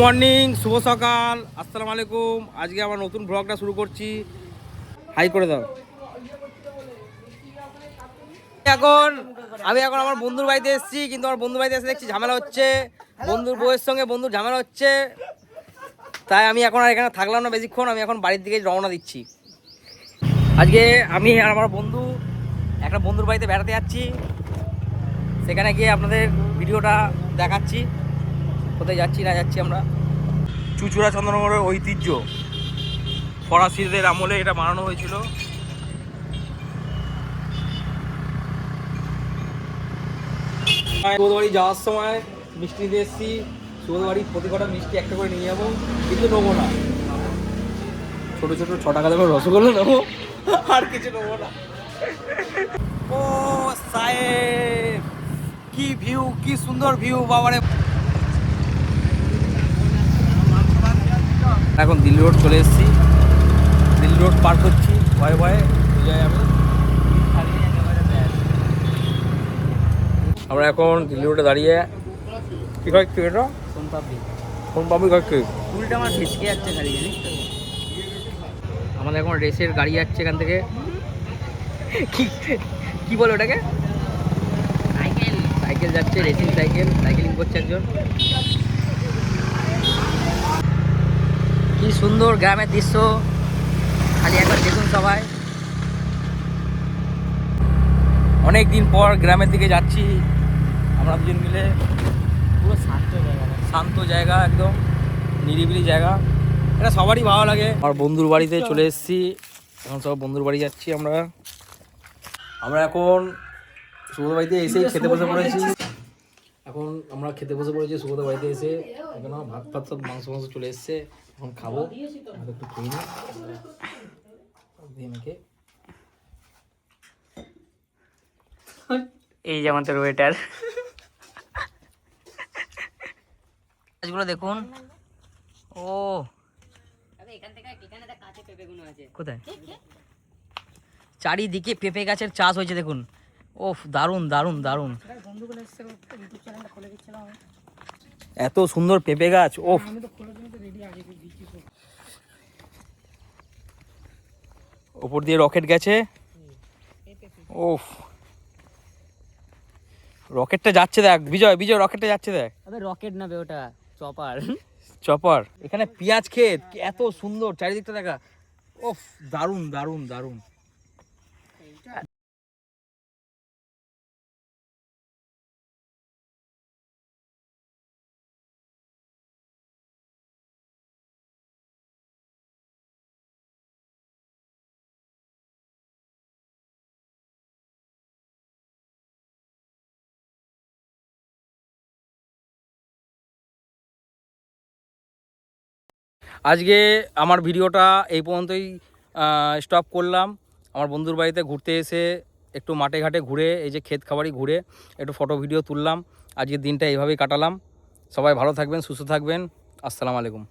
Morning, শুভ সকাল, আসসালামু আলাইকুম। আজকে আমার নতুন ব্লগটা শুরু করছি। হাই করে দাও। আমি এখন আমার বন্ধুর বাড়িতে এসেছি, কিন্তু আমার বন্ধুর বাড়িতে এসে দেখছি ঝামেলা হচ্ছে। বন্ধুর বউয়ের সঙ্গে বন্ধুর ঝামেলা হচ্ছে, তাই আমি এখন আর এখানে থাকলাম না বেশিক্ষণ। আমি এখন বাড়ির দিকে রওনা দিচ্ছি। আজকে আমি আর আমার বন্ধু একটা বন্ধুর বাড়িতে বেড়াতে যাচ্ছি। সেখানে গিয়ে আপনাদের ভিডিওটা দেখাচ্ছি কোথায় যাচ্ছি না যাচ্ছি আমরা। চুচুড়া চন্দ্রনগরের ঐতিহ্য, ফরাসিদের আমলে এটা বানানো হয়েছিল। সুবোধ বাড়ি যাওয়ার সময় মিষ্টি নিতে এসেছি। সুবোধ বাড়ি প্রতি কটা মিষ্টি একটা করে নিয়ে যাবো, কিন্তু নেবো না। ছোটো ছোটো 6 টাকা দামের রসগোল্লা নেবো, আর কিছু নেবো না। ও সাহেব, কি ভিউ, কি সুন্দর ভিউ বাবারে। এখন দিল্লি রোড চলে এসেছি, দিল্লি রোড পার করছি ভয়ে ভয়ে। যাই আমরা এখন দিল্লি রোডে দাঁড়িয়ে। কি হয় কি এটা? সোনপাপড়ি হয় কি? ফুলটা আমার ভেসকে যাচ্ছে খালি, জানিস তো। আমাদের এখন রেসের গাড়ি যাচ্ছে এখান থেকে। কি বলে ওটাকে? সাইকেল। সাইকেল যাচ্ছে, রেসিং সাইকেল, সাইকেলিং করছে একজন। কি সুন্দর গ্রামের দৃশ্য, খালি একবার দেখুন সবাই। অনেক দিন পর গ্রামের দিকে যাচ্ছি আমরা দুজন মিলে। পুরো শান্ত জায়গা, একদম নিরিবিলি জায়গা, এটা সবারই ভালো লাগে। আমার বন্ধুর বাড়িতে চলে এসেছি, এখন সব বন্ধুর বাড়ি যাচ্ছি আমরা। এখন সুবোধ বাড়িতে এসেই খেতে বসে পড়েছি। এখন আমরা খেতে বসে পড়েছি সুবোধ বাড়িতে এসে। এখন ভাত ফাত সব মাংস চলে এসছে, এখন খাবো। একটু খেয়ে নিই। এই যে আমাদের ওয়েটার, গাছগুলো দেখুন। ও কোথায়? চারিদিকে পেঁপে গাছের চাষ হয়েছে দেখুন। ওফ, দারুণ দারুণ দারুণ। এত সুন্দর পেঁপে গাছ, ওফ। ওপর দিয়ে রকেট গেছে, ওফ। রকেটটা যাচ্ছে দেখ, বিজয় বিজয়, রকেটটা যাচ্ছে দেখ। আবে রকেট না বে, ওটা চপার। চপার। এখানে পেঁয়াজ ক্ষেত, এত সুন্দর চারিদিকটা দেখা। ওফ, দারুণ দারুণ দারুণ। আজকে আমার ভিডিওটা এই পর্যন্তই স্টপ করলাম। আমার বন্ধুর বাড়িতে ঘুরতে এসে একটু মাঠে ঘাটে ঘুরে, এই যে ক্ষেত খাবারই ঘুরে একটু ফটো ভিডিও তুললাম। আজকের দিনটা এইভাবেই কাটালাম। সবাই ভালো থাকবেন, সুস্থ থাকবেন। আসসালামু আলাইকুম।